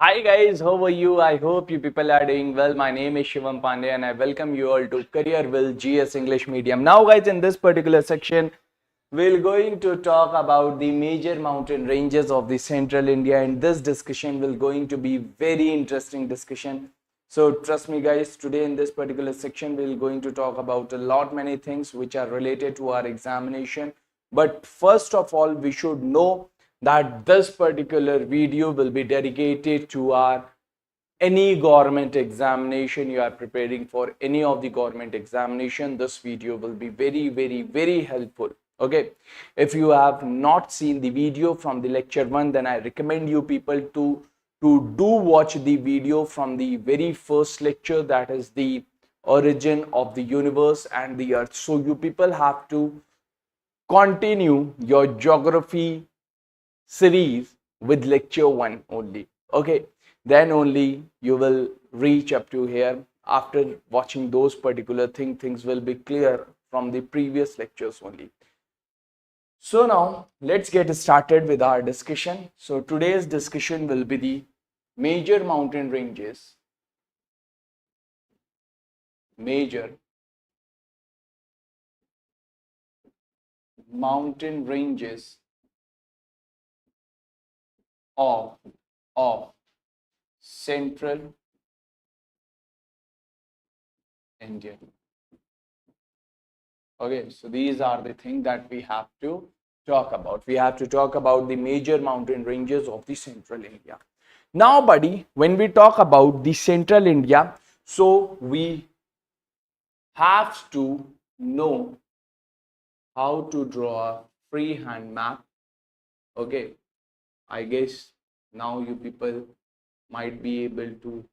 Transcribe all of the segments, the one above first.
Hi guys, how are you? I hope you people are doing well. My name is Shivam Pandey and I welcome you all to Careerwill GS English Medium. Now guys, in this particular section, we're going to talk about the major mountain ranges of the central India, and this discussion will going to be very interesting discussion. So trust me guys, today in this particular section, we're going to talk about a lot many things which are related to our examination. But first of all, we should know that this particular video will be dedicated to our any government examination. You are preparing for any of the government examination, this video will be very helpful. Okay, if you have not seen the video from the lecture 1, then I recommend you people to do watch the video from the very first lecture, that is the origin of the universe and the earth. So you people have to continue your geography series with lecture 1 only. Okay, then only you will reach up to here. After watching those particular things will be clear from the previous lectures only. So now let's get started with our discussion. So today's discussion will be the major mountain ranges, major mountain ranges of central India. Okay, so these are the things that we have to talk about. We have to talk about the major mountain ranges of the central India. Now, buddy, when we talk about the central India, so we have to know how to draw a freehand map. Okay, I guess now you people might be able to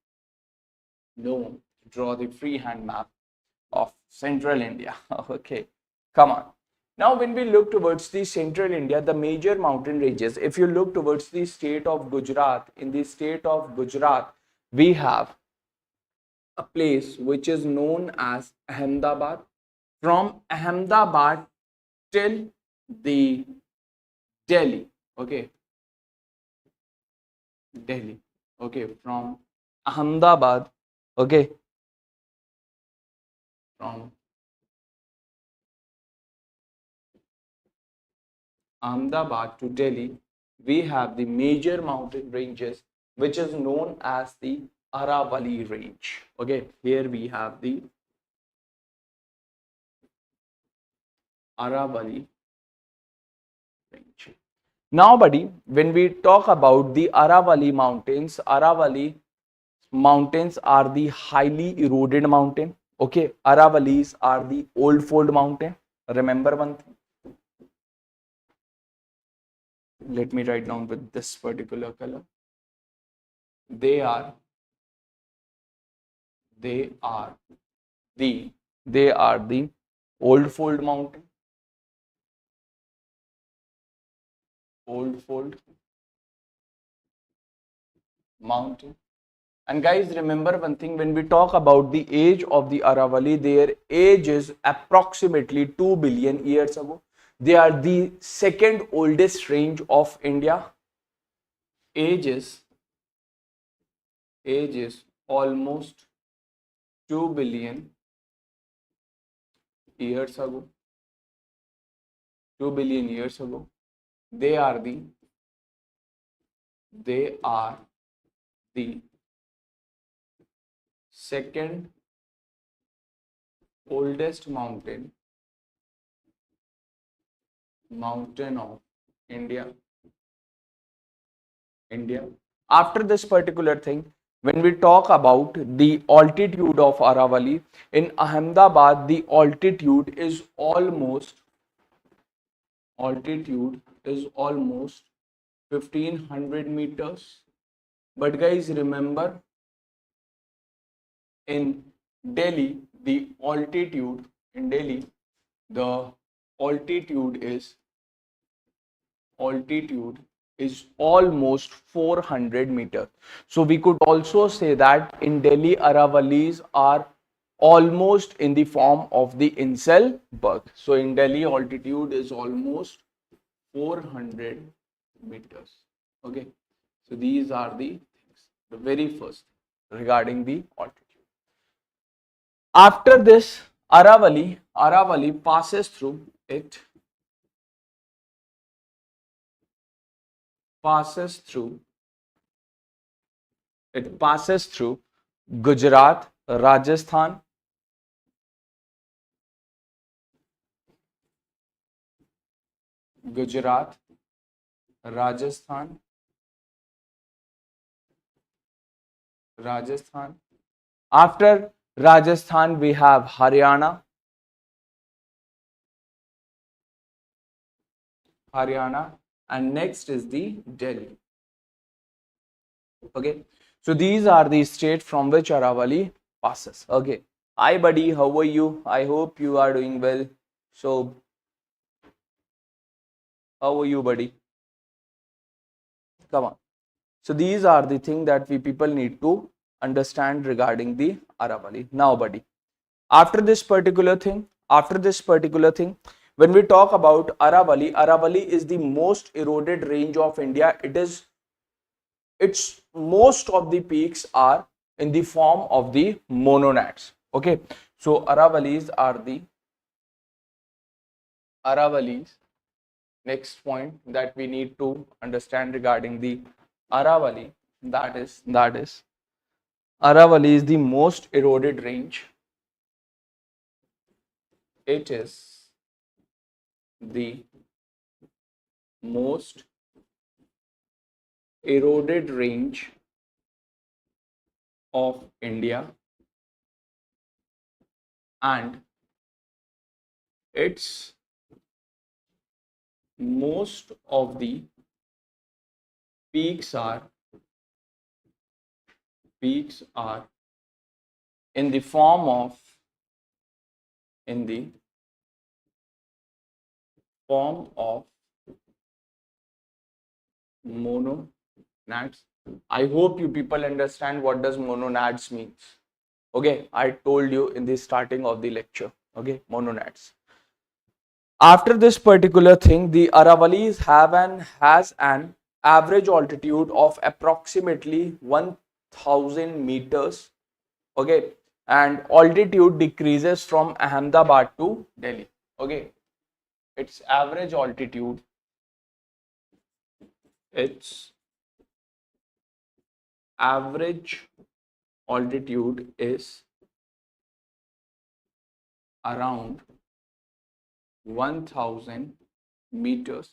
know draw the freehand map of central India. Okay, come on. Now, when we look towards the central India, the major mountain ranges, if you look towards the state of Gujarat, in the state of Gujarat, we have a place which is known as Ahmedabad. From Ahmedabad till the Delhi, okay, Delhi, okay, from Ahmedabad, okay, from Ahmedabad to Delhi, we have the major mountain ranges which is known as the Aravalli range. Okay, here we have the Aravalli range. Now, buddy, when we talk about the Aravalli mountains are the highly eroded mountain. Okay, Aravallis are the old fold mountain. Remember one thing. Let me write down with this particular color. They are the old fold mountain. Old fold mountain. And guys, remember one thing, when we talk about the age of the Aravalli, their age is approximately 2 billion years ago. They are the second oldest range of India. Age is almost 2 billion years ago. 2 billion years ago. They are the second oldest mountain of India. After this particular thing, when we talk about the altitude of Aravalli, in Ahmedabad, the altitude is almost 1500 meters. But guys, remember, in Delhi, the altitude is almost 400 meters. So we could also say that in Delhi, Aravallis are almost in the form of the incel bug. So in Delhi, altitude is almost 400 meters. Okay, so these are the things. The very first thing regarding the altitude. After this, Aravali passes through, it passes through, it passes through Gujarat, Rajasthan, Gujarat, Rajasthan, Rajasthan. After Rajasthan, we have Haryana, and next is the Delhi. Okay, so these are the states from which Aravali passes. Okay, hi buddy, how are you? I hope you are doing well. So, how are you, buddy? Come on. So these are the things that we people need to understand regarding the Aravali. Now, buddy, after this particular thing, when we talk about Aravali, Aravali is the most eroded range of India. Its most of the peaks are in the form of the mononats. Okay, so Aravalis. Next point that we need to understand regarding the Aravali, that is Aravali is the most eroded range. It is the most eroded range of India, and its most of the peaks are in the form of mononads. I hope you people understand what does mononads means. Okay, I told you in the starting of the lecture. Okay, mononads. After this particular thing, the Aravalis has an average altitude of approximately 1000 meters. Okay, and altitude decreases from Ahmedabad to Delhi. Okay, its average altitude is around 1000 meters,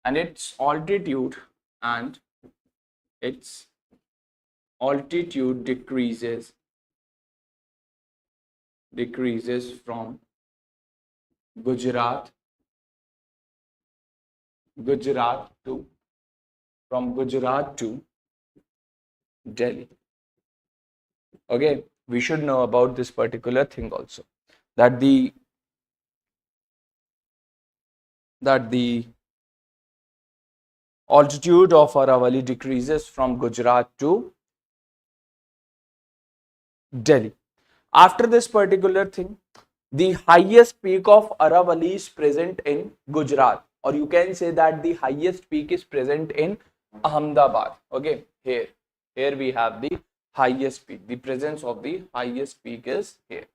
and its altitude decreases from Gujarat to Delhi. Okay, we should know about this particular thing also, that the altitude of Aravali decreases from Gujarat to Delhi. After this particular thing, the highest peak of Aravali is present in Gujarat, or you can say that the highest peak is present in Ahmedabad. Okay, here we have the highest peak. The presence of the highest peak is here.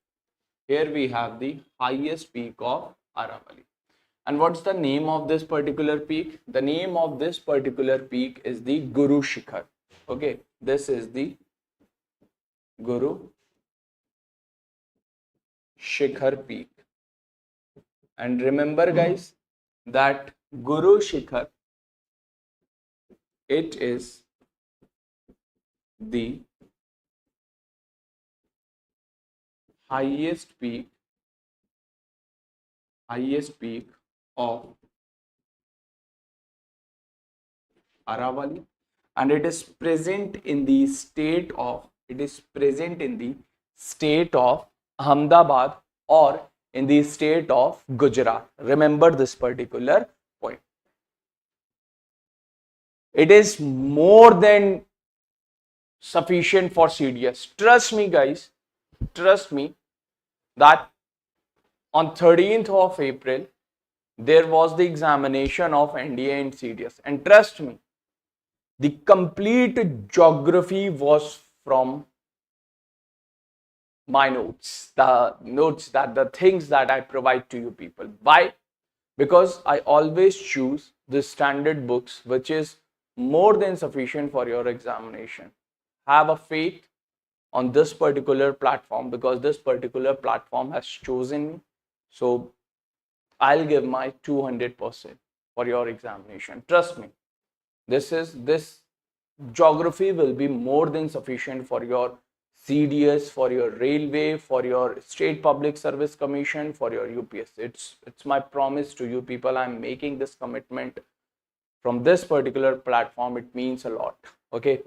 Here we have the highest peak of Aravali. And what's the name of this particular peak? The name of this particular peak is the Guru Shikhar. Okay, this is the Guru Shikhar peak. And remember guys, that Guru Shikhar, it is the highest peak of Aravali, and it is present in the state of Ahmedabad or in the state of Gujarat. Remember this particular point. It is more than sufficient for CDS. Trust me guys, that on 13th of April there was the examination of NDA and CDS, and trust me, the complete geography was from my notes, the things that I provide to you people. Why? Because I always choose the standard books, which is more than sufficient for your examination. Have a faith on this particular platform, because this particular platform has chosen me. So I'll give my 200% for your examination. Trust me, this geography will be more than sufficient for your CDS, for your railway, for your state public service commission, for your UPSC. It's my promise to you people. I'm making this commitment from this particular platform. It means a lot. Okay,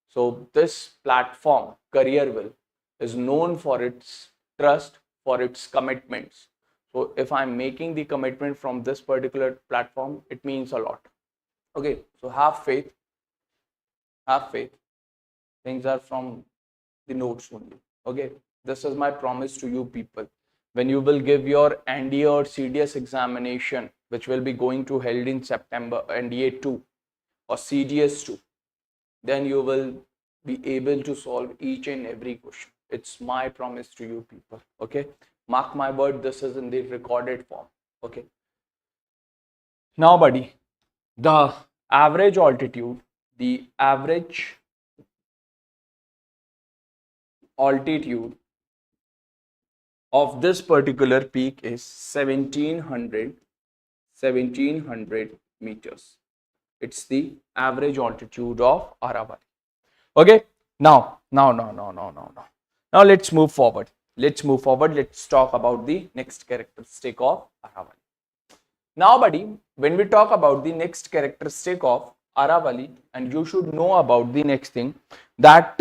so this platform, Careerwill, is known for its trust, for its commitments. So if I'm making the commitment from this particular platform, it means a lot. Okay, so have faith. Have faith. Things are from the notes only. Okay, this is my promise to you people. When you will give your NDA or CDS examination, which will be going to held in September, NDA 2 or CDS 2, then you will be able to solve each and every question. It's my promise to you people. Okay, mark my word, this is in the recorded form. Okay, now buddy, the average altitude, the average altitude of this particular peak is 1700 meters. It's the average altitude of Aravalli. Okay, now let's move forward. Let's talk about the next characteristic of Aravalli. Now buddy, when we talk about the next characteristic of Aravalli, and you should know about the next thing, that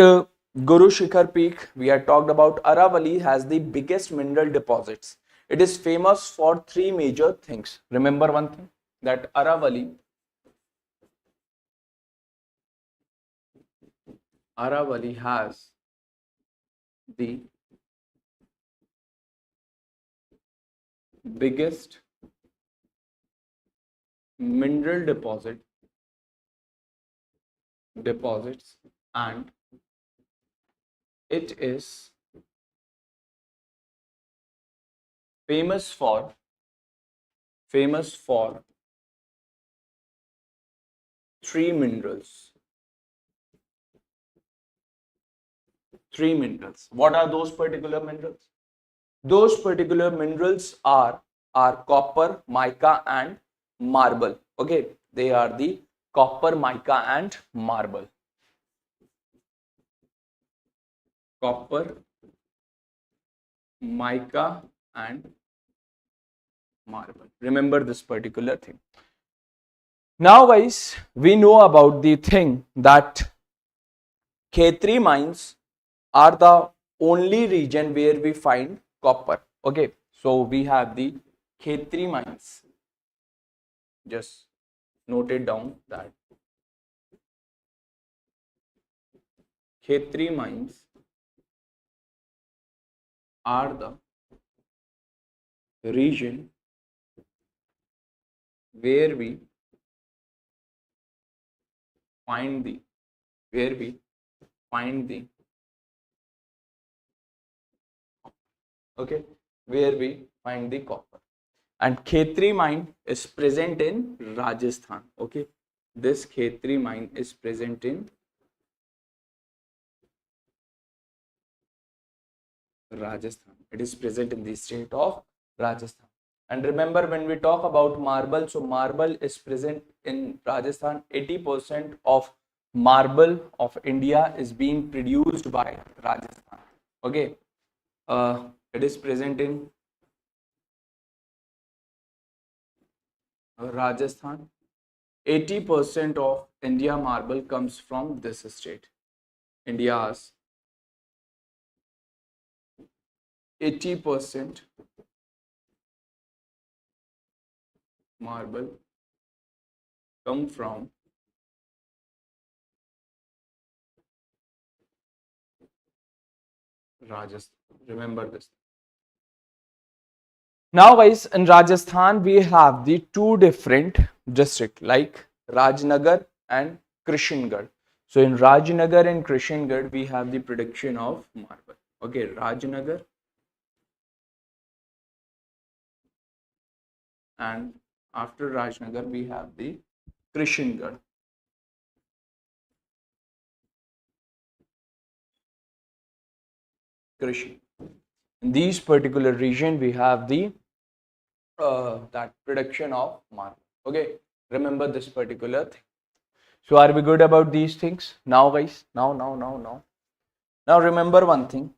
Guru Shikhar Peak, we had talked about. Aravalli has the biggest mineral deposits. It is famous for three major things. Remember one thing, that Aravalli has the biggest mineral deposits, and it is famous for three minerals. What are those particular minerals? Those particular minerals are copper, mica and marble. Okay, they are the copper, mica and marble. Copper, mica and marble. Remember this particular thing. Now guys, we know about the thing that Khetri mines are the only region where we find copper. Okay, so we have the Khetri mines. Just note it down that Khetri mines are the region where we find the copper. And Khetri mine is present in Rajasthan. Okay, this Khetri mine is present in Rajasthan. It is present in the state of Rajasthan. And remember, when we talk about marble, so marble is present in Rajasthan. 80% of marble of India is being produced by Rajasthan. Okay, it is present in Rajasthan. 80% of India marble comes from this state. India's 80% marble come from Rajasthan. Remember this. Now guys, in Rajasthan we have the two different districts like Rajnagar and Krishngarh. So in Rajnagar and Krishngarh, we have the production of marble. Okay, Rajnagar and after Rajnagar, we have the Krishngarh. Krishan. In these particular region, we have the that production of marble. Okay, remember this particular thing. So are we good about these things now, guys? Now remember one thing.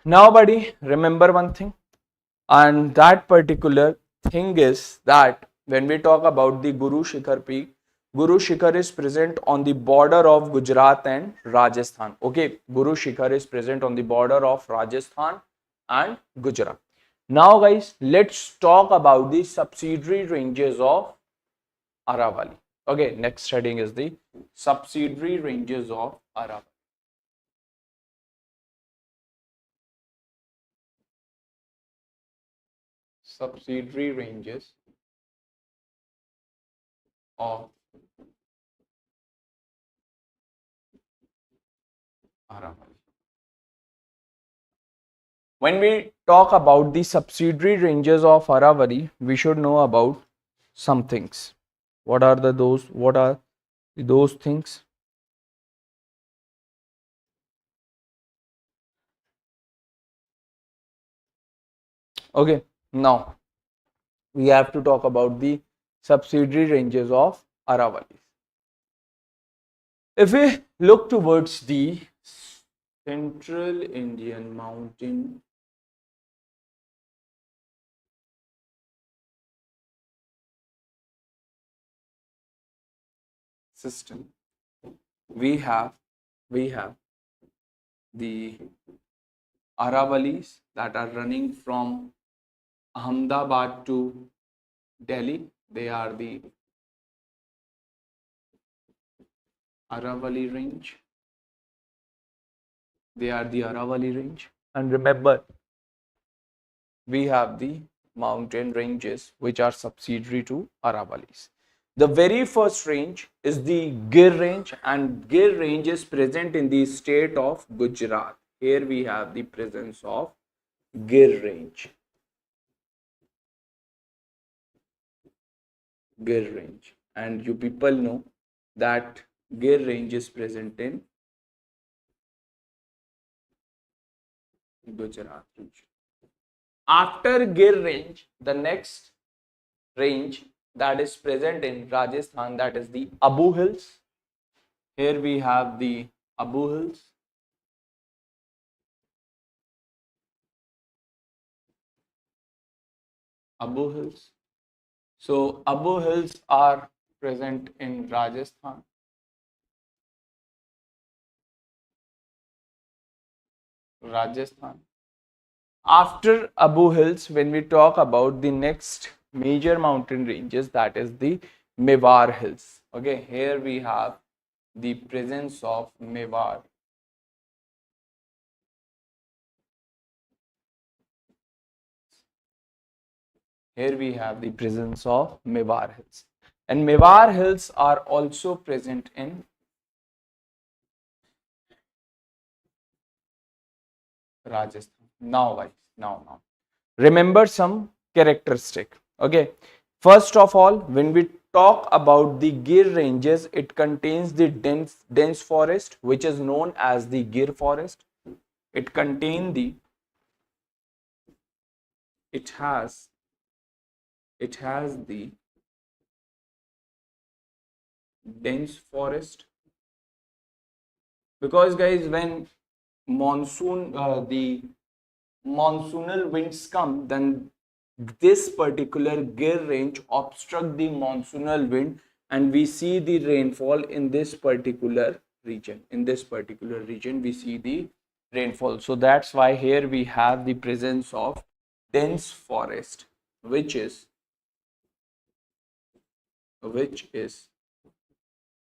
Now, buddy, remember one thing. And that particular thing is that when we talk about the Guru Shikhar peak, Guru Shikhar is present on the border of Gujarat and Rajasthan. Okay, Guru Shikhar is present on the border of Rajasthan and Gujarat. Now, guys, let's talk about the subsidiary ranges of Aravalli. Okay, next heading is the subsidiary ranges of Aravalli. Subsidiary ranges of Aravalli. When we talk about the subsidiary ranges of Aravalli, we should know about some things. What are those things? Okay, now we have to talk about the subsidiary ranges of Aravalli. If we look towards the Central Indian mountain system, we have the Aravallis that are running from Ahmedabad to Delhi. They are the Aravalli range. They are the Aravalli range. And remember, we have the mountain ranges which are subsidiary to Aravallis. The very first range is the Gir range, and Gir range is present in the state of Gujarat. Here we have the presence of Gir range. Gir range. And you people know that Gir range is present in Gujarat region. After Gir range, the next range that is present in Rajasthan, that is the Abu Hills. Here we have the Abu Hills. Abu Hills. So Abu Hills are present in Rajasthan. After Abu Hills, when we talk about the next major mountain ranges, that is the Mewar Hills. Okay, here we have the presence of Mewar. Here we have the presence of Mewar Hills. And Mewar Hills are also present in Rajasthan. Now, guys, now. Remember some characteristic. Okay. First of all, when we talk about the Gir ranges, it contains the dense forest, which is known as the Gir forest. It has the dense forest, because guys, when the monsoonal winds come, then this particular Gir range obstruct the monsoonal wind, and we see the rainfall in this particular region. In this particular region, we see the rainfall. So that's why here we have the presence of dense forest, which is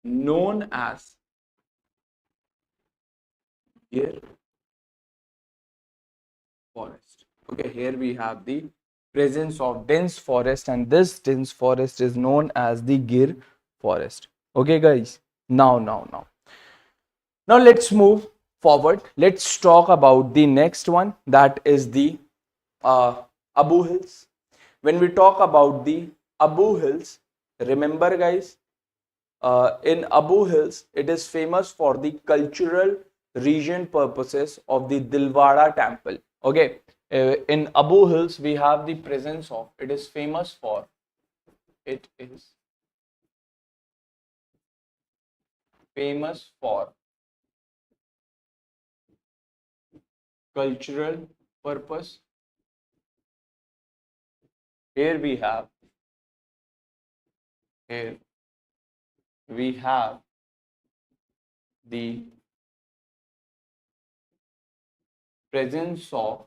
known as Gir forest. Okay, here we have the presence of dense forest, and this dense forest is known as the Gir forest. Okay, guys. Now let's move forward. Let's talk about the next one, that is the Abu Hills. When we talk about the Abu Hills, remember guys, in Abu Hills, it is famous for the cultural region purposes of the Dilwara temple. Okay, in Abu Hills, we have the presence of, it is famous for, it is famous for cultural purpose. Here we have, here we have the presence of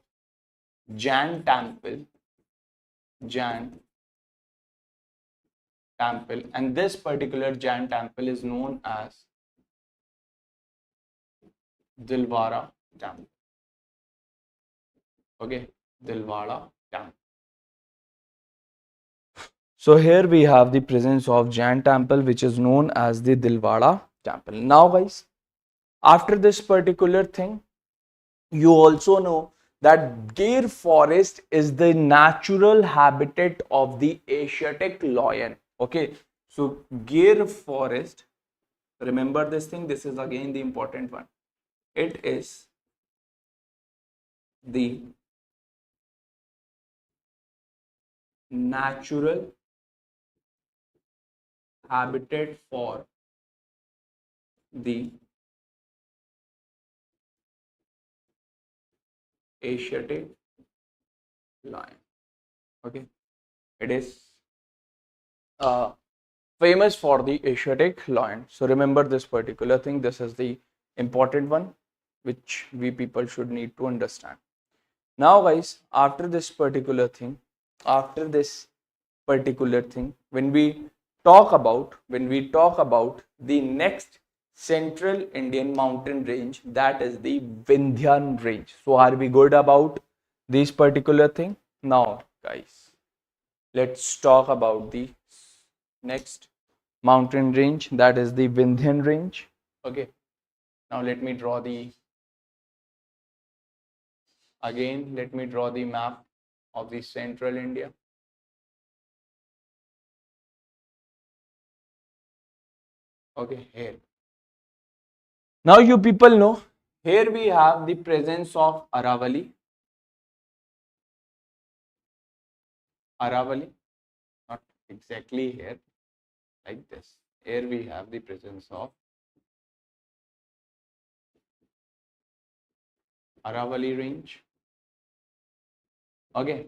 Jain temple, Jain temple, and this particular Jain temple is known as Dilwara temple. Okay, Dilwara temple. So here we have the presence of Jain temple, which is known as the Dilwara temple. Now guys, after this particular thing, you also know that Gir forest is the natural habitat of the Asiatic lion. Okay, so Gir forest, remember this thing, this is again the important one. It is the natural habitat for the Asiatic lion. Okay, it is famous for the Asiatic lion. So remember this particular thing. This is the important one which we people should need to understand. Now guys, after this particular thing, when we talk about the next central Indian mountain range, that is the Vindhyan range. So are we good about this particular thing? Now guys, let's talk about the next mountain range, that is the Vindhyan range. Okay, now let me draw the map of the central India. Okay, here. Now you people know, here we have the presence of Aravali, not exactly here, like this. Here we have the presence of Aravali range. Okay,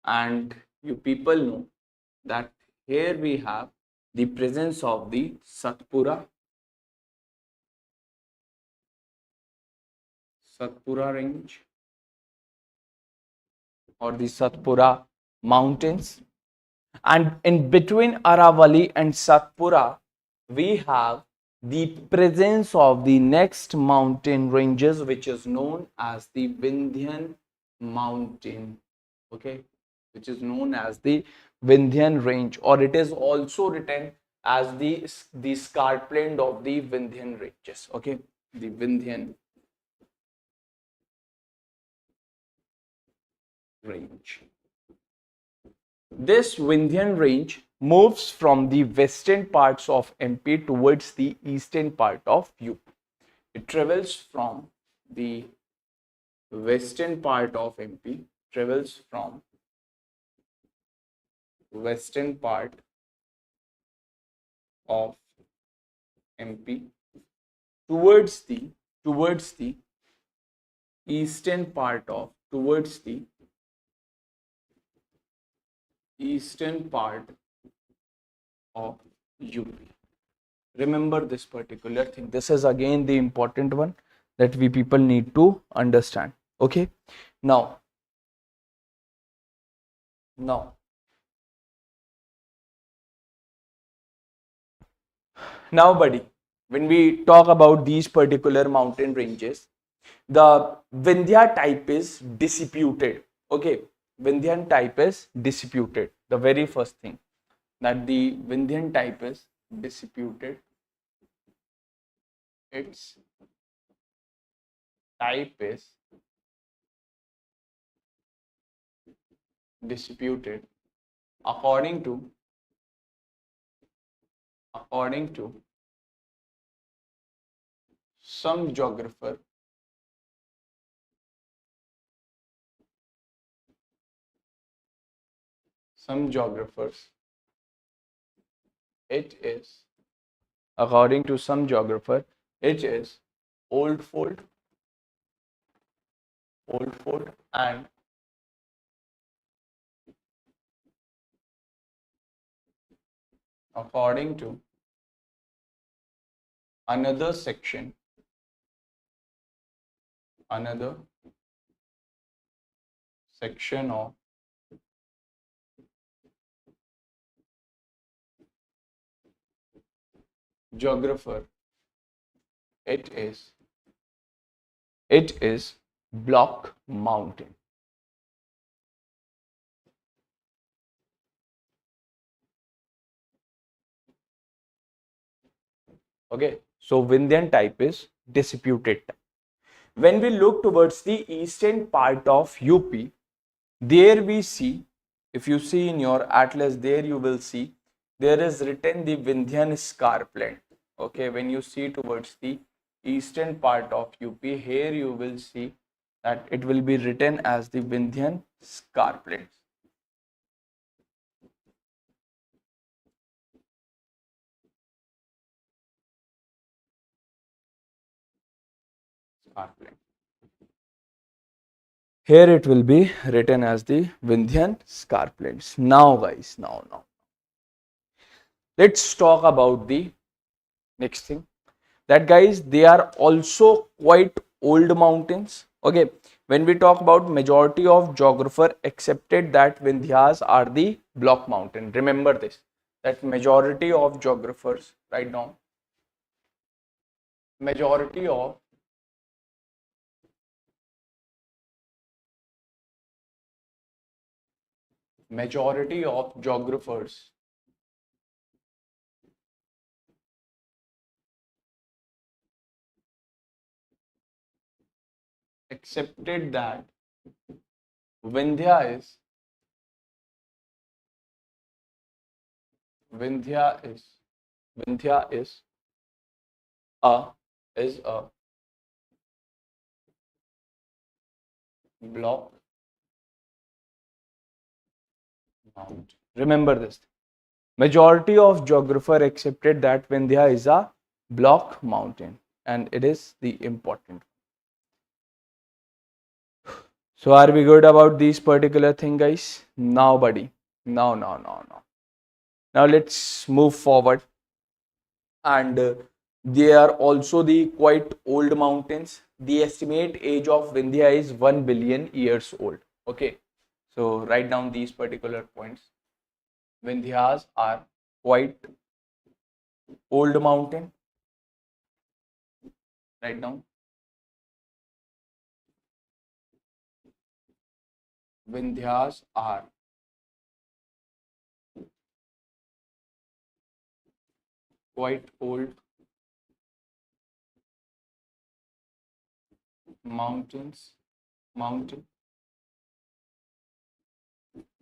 and you people know that here we have the presence of the Satpura range, or the Satpura mountains. And in between Aravali and Satpura, we have the presence of the next mountain ranges, which is known as the Vindhyan mountain. Okay, which is known as the Vindhyan range, or it is also written as the escarpment of the Vindhyan ranges. Okay, the Vindhyan range. This Vindhyan range moves from the western parts of MP towards the eastern part of UP. It travels from the western part of MP, towards the eastern part of UP. Remember this particular thing. This is again the important one that we people need to understand. Okay, now buddy, when we talk about these particular mountain ranges, The Vindhya type is disputed. Okay, Vindhyan type is disputed. The very first thing, that the Vindhyan type is disputed. Its type is disputed according to some geographer, some geographers. It is, according to some geographer, it is old fold, and according to another section, another section of geographer, it is block mountain. Okay, so Vindhyan type is disputed type. When we look towards the eastern part of UP, there we see, if you see in your atlas, there you will see there is written the Vindhyan scarpland. Okay, when you see towards the eastern part of UP, here you will see that it will be written as the Vindhyan scarpland. Here it will be written as the Vindhyan scarplands. Now guys, now let's talk about the next thing, that guys, they are also quite old mountains. Okay, when we talk about, majority of geographer accepted that Vindhyas are the block mountain. Remember this, that majority of geographers, right now, majority of geographers accepted that Vindhya is Vindhya is Vindhya a is a block mountain. Remember this. Majority of geographer accepted that Vindhya is a block mountain, and it is the important. So are we good about these particular thing, guys? Now, buddy. Now. Now let's move forward. And they are also the quite old mountains. The estimate age of Vindhya is 1 billion years old. Okay. So write down these particular points. Vindhyas are quite old mountain. Write down. Vindhyas are quite old mountain.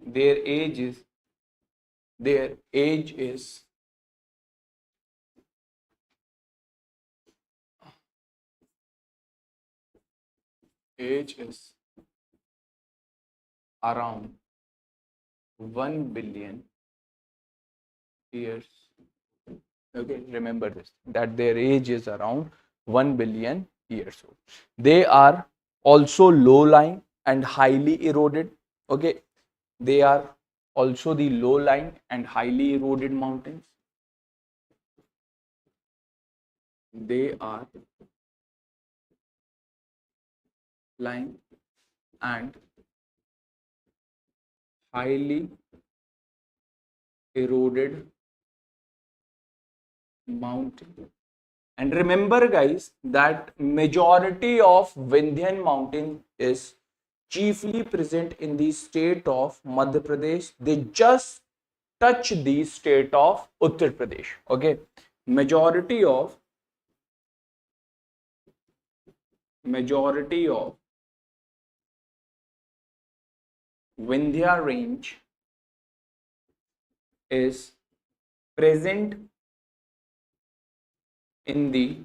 Their age is their age is around 1 billion years. Okay, remember this, that their age is around 1 billion years old. They are also low lying and highly eroded. Okay, they are also the low lying and highly eroded mountains. They are lying and highly eroded mountain, And remember guys that majority of Vindhyan mountain is chiefly present in the state of Madhya Pradesh. They just touch the state of Uttar Pradesh. Okay, majority of Vindhya range is present in the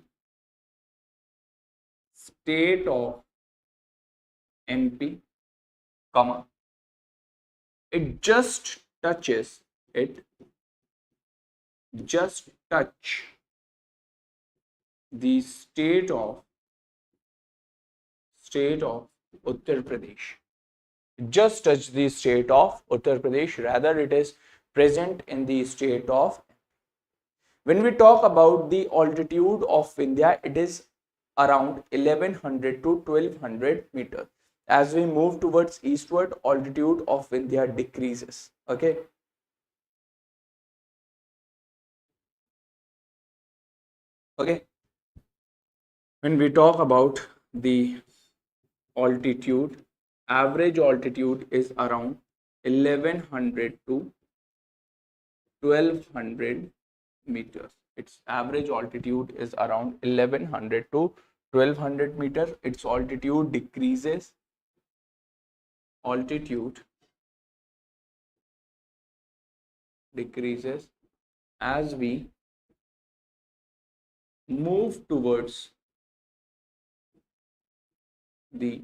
state of MP, comma, it just touches it just touch the state of Uttar Pradesh. Just touch the state of Uttar Pradesh, rather it is present in the state of. When we talk about the altitude of Vindhya, it is around 1100 to 1200 meters. As we move towards eastward, altitude of Vindhya decreases. Okay. Okay. When we talk about the altitude, average altitude is around 1100 to 1200 meters. Its average altitude is around 1100 to 1200 meters. Its altitude decreases. Altitude decreases as we move towards the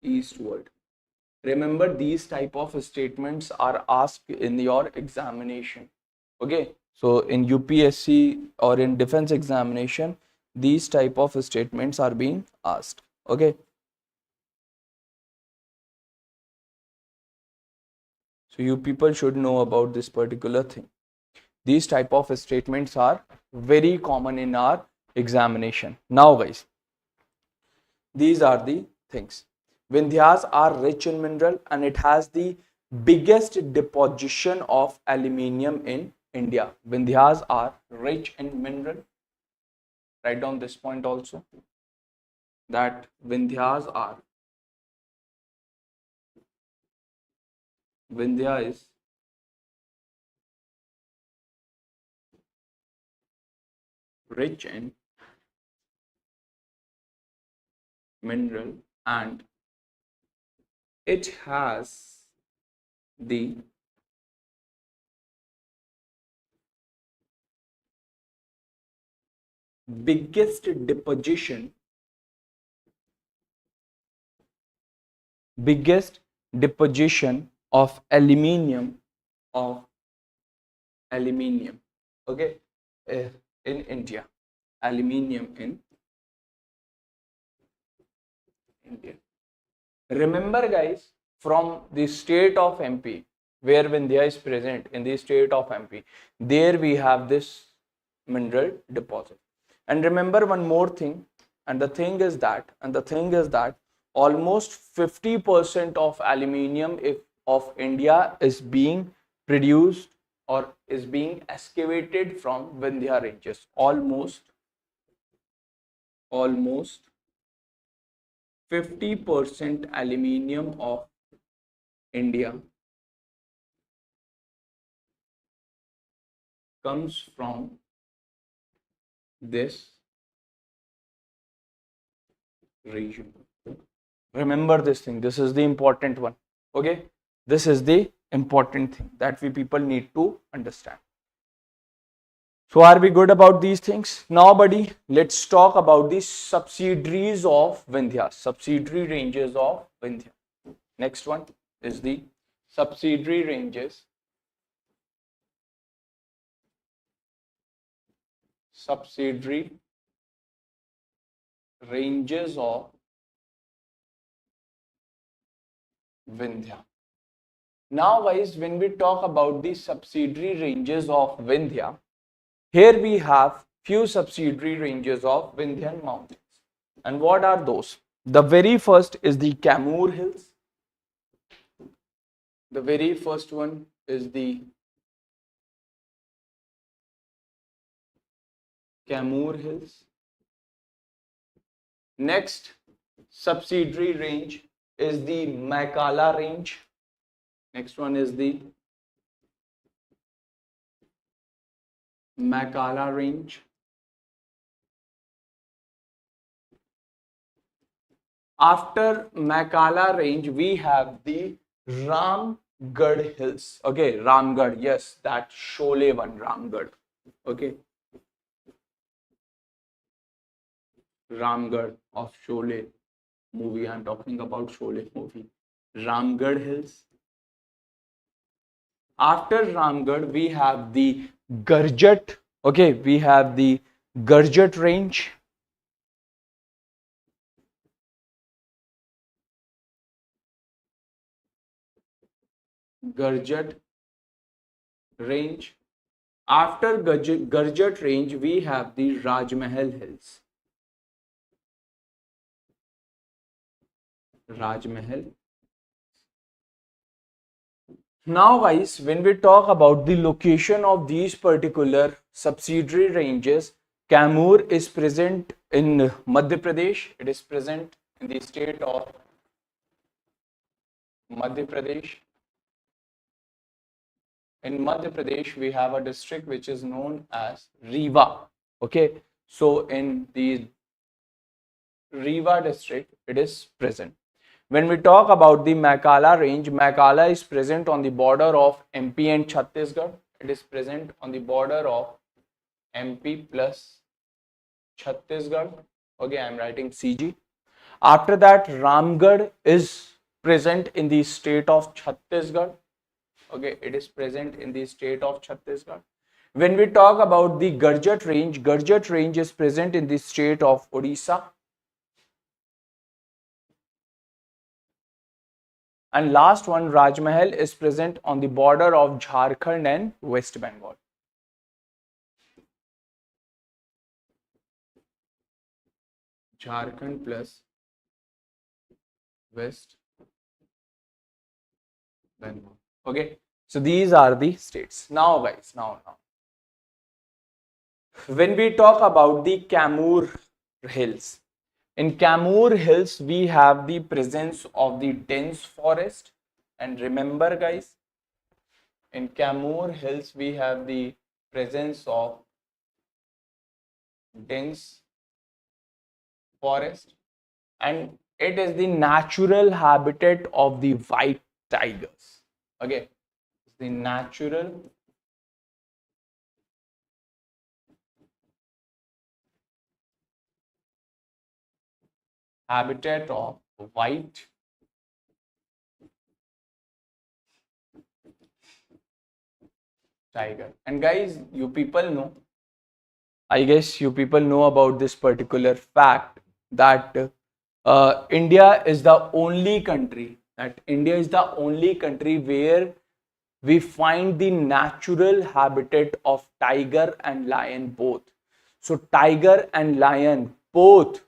eastward. Remember, these type of statements are asked in your examination. Okay, so in UPSC or in defense examination, these type of statements are being asked. Okay, so you people should know about this particular thing. These type of statements are very common in our examination. Now guys, these are the things. Vindhyas are rich in mineral and it has the biggest deposition of aluminium in India. Vindhyas are rich in mineral. Write down this point also, that Vindhya is rich in mineral and it has the biggest deposition of aluminium okay, in India. Aluminium in India. Remember guys, from the state of MP, where Vindhya is present, in the state of MP, there we have this mineral deposit. And remember one more thing, and the thing is that almost 50% of aluminium of India is being produced or is being excavated from Vindhya ranges. Almost 50% aluminium of India comes from this region. Remember this thing. This is the important one. Okay. This is the important thing that we people need to understand. So are we good about these things? Now buddy, let's talk about the subsidiaries of Vindhya. Subsidiary ranges of Vindhya. Next one is the subsidiary ranges. Subsidiary ranges of Vindhya. Now guys, when we talk about the subsidiary ranges of Vindhya, here we have few subsidiary ranges of Vindhyan mountains. And what are those? The very first is the Careerwill Hills. The very first one is the Camoor Hills. Next subsidiary range is the Maikal range. Next one is the Maikal range. After Maikal range, we have the Ramgarh Hills. Okay, Ramgarh. Yes, that Sholay one, Ramgarh. Okay. Ramgarh of Sholay movie. I'm talking about Sholay movie. Ramgarh Hills. After Ramgarh, we have the Garjat. Okay, we have the Garjat range. Garjat range. After Garjat range, we have the Rajmahal Hills. Rajmahal. Now guys, when we talk about the location of these particular subsidiary ranges, Camoor is present in Madhya Pradesh. It is present in the state of Madhya Pradesh. In Madhya Pradesh, we have a district which is known as Rewa. Okay, so in the Rewa district, it is present. When we talk about the Maikal range, Maikal is present on the border of MP and Chhattisgarh. It is present on the border of MP plus Chhattisgarh. Okay, I am writing CG. After that, Ramgarh is present in the state of Chhattisgarh. Okay, it is present in the state of Chhattisgarh. When we talk about the Garjat range is present in the state of Odisha. And last one, Rajmahal, is present on the border of Jharkhand and West Bengal. Jharkhand plus West Bengal. Okay, so these are the states. Now guys, now. When we talk about the Camoor Hills, in Camoor Hills, we have the presence of the dense forest. And remember guys, in Camoor Hills, we have the presence of dense forest. And it is the natural habitat of the white tigers. Okay, it's the natural habitat of white tiger. And guys, you people know, I guess you people know about this particular fact that India is the only country where we find the natural habitat of tiger and lion both. So tiger and lion both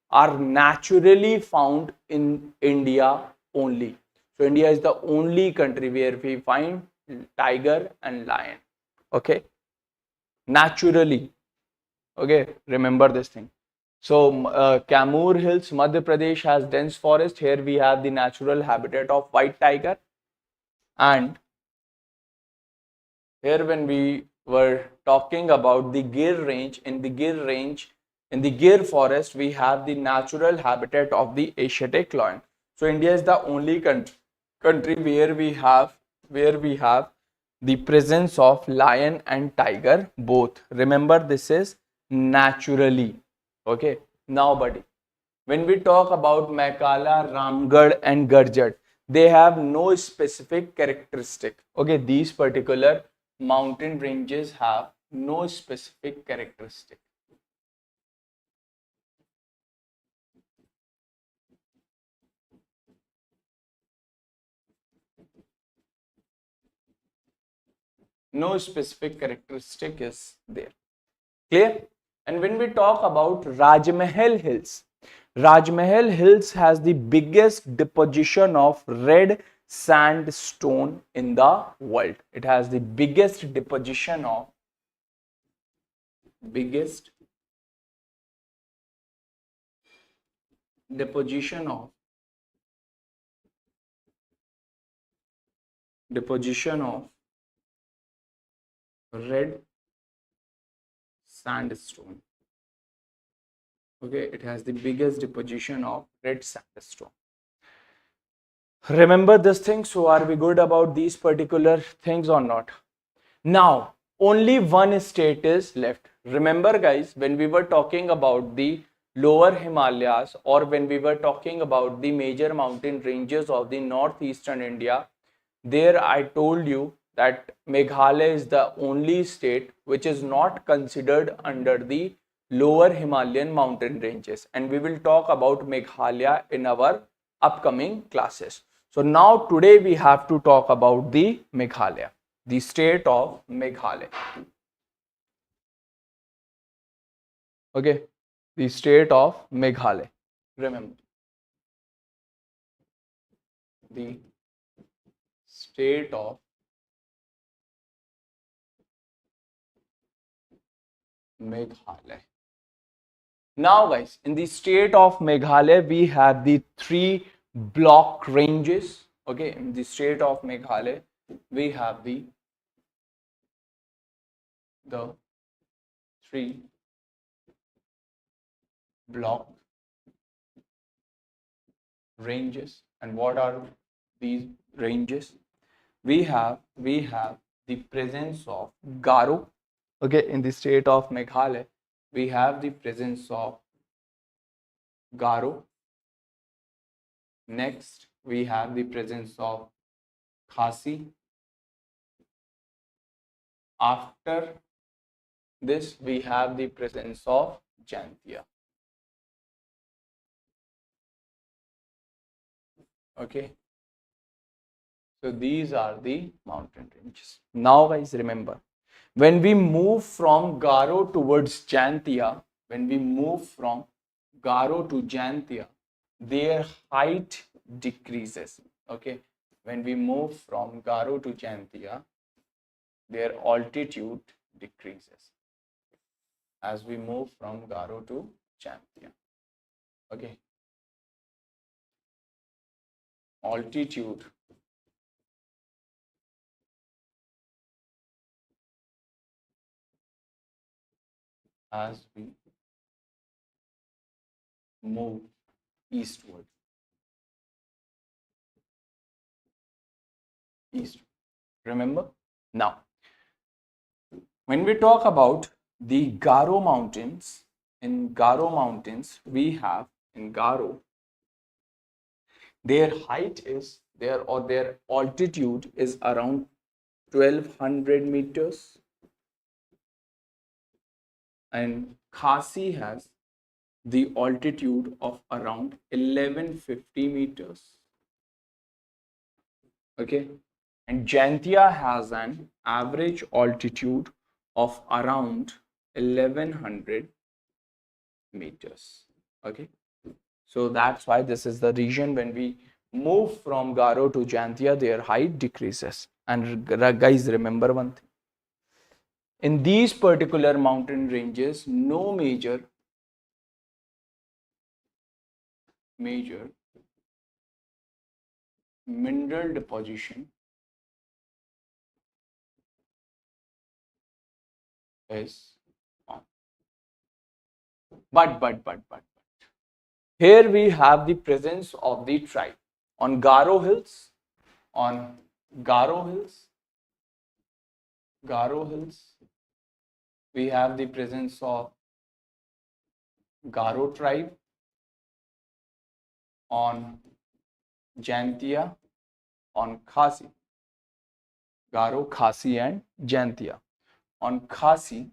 are naturally found in India only. So India is the only country where we find tiger and lion. Okay, naturally. Okay, remember this thing. So Camoor Hills, Madhya Pradesh has dense forest. Here we have the natural habitat of white tiger. And here when we were talking about the Gir range, in the Gir forest, we have the natural habitat of the Asiatic lion. So India is the only country where we have the presence of lion and tiger both. Remember, this is naturally. Okay, now buddy, when we talk about Maikal, Ramgarh and Garjat, they have no specific characteristic. Okay, these particular mountain ranges have no specific characteristic. No specific characteristic is there. Clear? And when we talk about Rajmahal Hills, Rajmahal Hills has the biggest deposition of red sandstone in the world. It has the biggest deposition of biggest deposition of red sandstone. Okay, it has the biggest deposition of red sandstone. Remember this thing. So are we good about these particular things or not? Now, only one state is left. Remember guys, when we were talking about the lower Himalayas, or when we were talking about the major mountain ranges of the northeastern India, there I told you that Meghalaya is the only state which is not considered under the lower Himalayan mountain ranges, and we will talk about Meghalaya in our upcoming classes. So now today we have to talk about the Meghalaya, the state of Meghalaya. Okay, the state of Meghalaya. Remember, the state of Meghalaya. Now guys, in the state of Meghalaya, we have the three block ranges. Okay, in the state of Meghalaya, we have the three block ranges. And what are these ranges? We have the presence of Garo. Okay, in the state of Meghalaya, we have the presence of Garo. Next, we have the presence of Khasi. After this, we have the presence of Jantia. Okay, so these are the mountain ranges. Now guys, remember, when we move from Garo towards Jantia, their height decreases. Okay, when we move from Garo to Jantia, their altitude decreases as we move from Garo to Jantia. Okay, altitude as we move eastward. Remember? Now, when we talk about the Garo mountains, in Garo mountains, we have in Garo, their height is their altitude is around 1200 meters, and Khasi has the altitude of around 1150 meters. Okay, and Jantia has an average altitude of around 1100 meters. Okay, so that's why this is the region when we move from Garo to Jantia, their height decreases. And guys, remember one thing, in these particular mountain ranges, no major mineral deposition is on. But here we have the presence of the tribe on Garo Hills. On Garo Hills, we have the presence of Garo tribe. On Jantia, on Khasi, Garo, Khasi and Jantia. On Khasi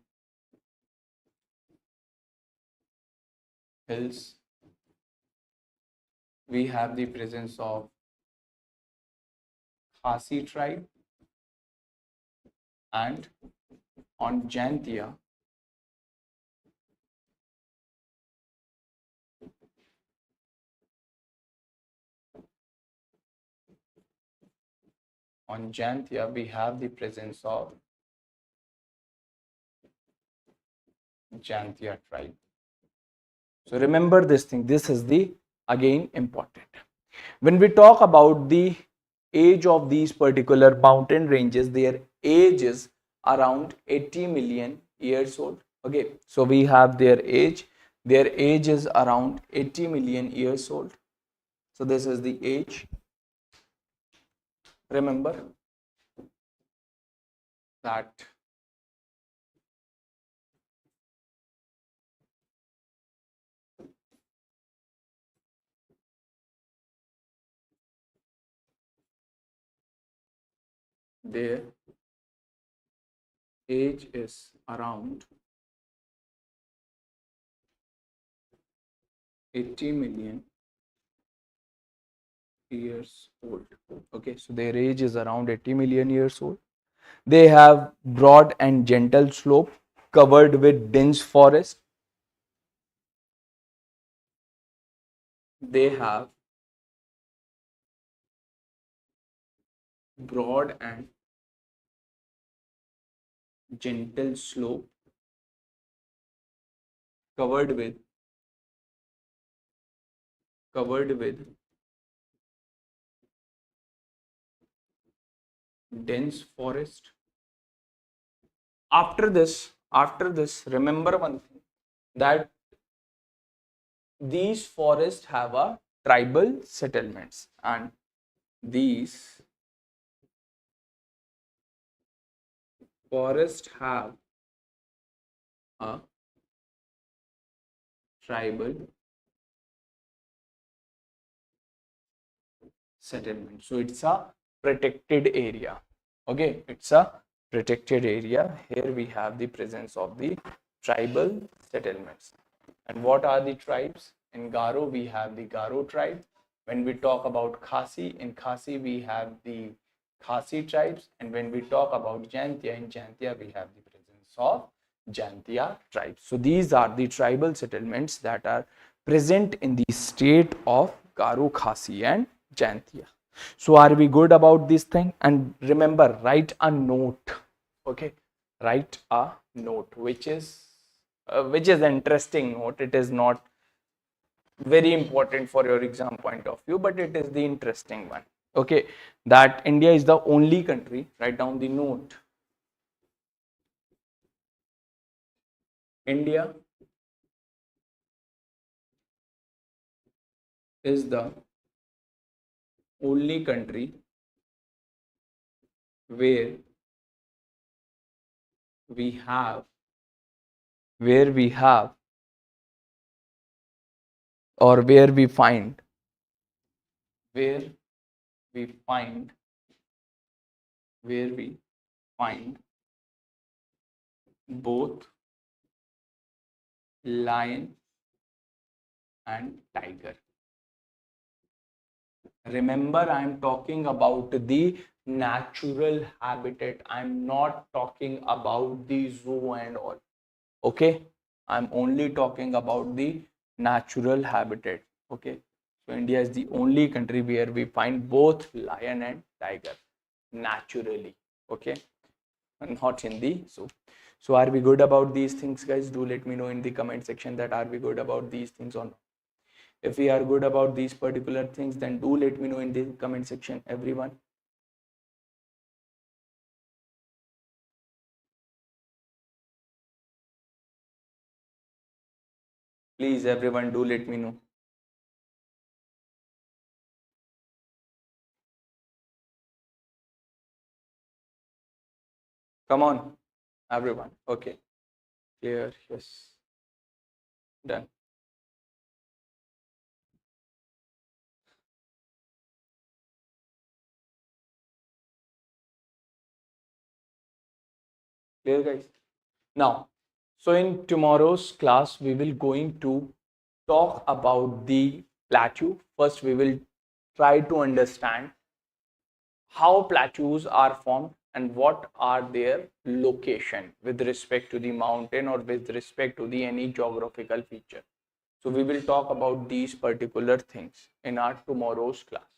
Hills, we have the presence of Khasi tribe, and on Jantia, we have the presence of Jantia tribe. So remember this thing. This is the again important. When we talk about the age of these particular mountain ranges, their age is around 80 million years old. Okay, so we have their age. Their age is around 80 million years old. So this is the age. Remember that their age is around 80 million years old. Okay, so their age is around 80 million years old. They have broad and gentle slope covered with dense forest. They have broad and gentle slope covered with dense forest. After this, remember one thing, that these forests have a tribal settlements, and these forests have a tribal settlement. So it's a protected area. Okay, it's a protected area. Here we have the presence of the tribal settlements. And what are the tribes? In Garo, we have the Garo tribe. When we talk about Khasi, in Khasi, we have the Khasi tribes. And when we talk about Jantia, in Jantia, we have the presence of Jantia tribes. So these are the tribal settlements that are present in the state of Garo, Khasi and Jantia. So are we good about this thing? And remember, write a note. Okay, write a note, which is interesting note. It is not very important for your exam point of view, but it is the interesting one. Okay, that India is the only country. Write down the note. India is the only country where we have or where we find both lion and tiger. Remember, I am talking about the natural habitat. I'm not talking about the zoo and all. Okay, I'm only talking about the natural habitat. Okay, so India is the only country where we find both lion and tiger naturally. Okay, and not in the zoo. So are we good about these things, guys? Do let me know in the comment section that are we good about these things or not. If we are good about these particular things, then do let me know in the comment section, everyone. Please, everyone, do let me know. Come on, everyone. Okay, clear. Yes, done. Clear, guys. Now, so in tomorrow's class, we will going to talk about the plateau. First, we will try to understand how plateaus are formed and what are their location with respect to the mountain or with respect to the any geographical feature. So we will talk about these particular things in our tomorrow's class.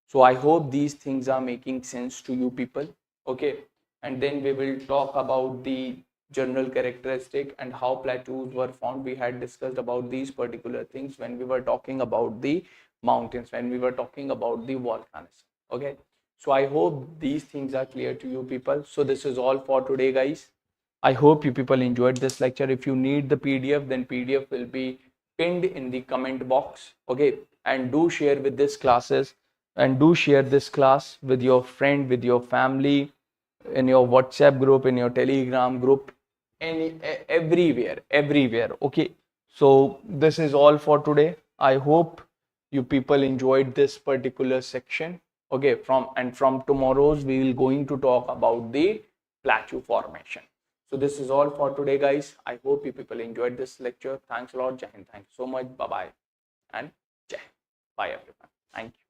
So I hope these things are making sense to you people. Okay, and then we will talk about the general characteristic and how plateaus were found. We had discussed about these particular things when we were talking about the mountains, when we were talking about the volcanoes. Okay, so I hope these things are clear to you people. So this is all for today, guys. I hope you people enjoyed this lecture. If you need the PDF, then PDF will be pinned in the comment box. Okay, and do share with this classes, and do share this class with your friend, with your family, in your WhatsApp group, in your Telegram group, everywhere. Okay, so this is all for today. I hope you people enjoyed this particular section. Okay, from tomorrow's we will going to talk about the plateau formation. So this is all for today, guys. I hope you people enjoyed this lecture. Thanks a lot, Jai Hind. Thanks so much. Bye bye and Jai. Bye everyone. Thank you.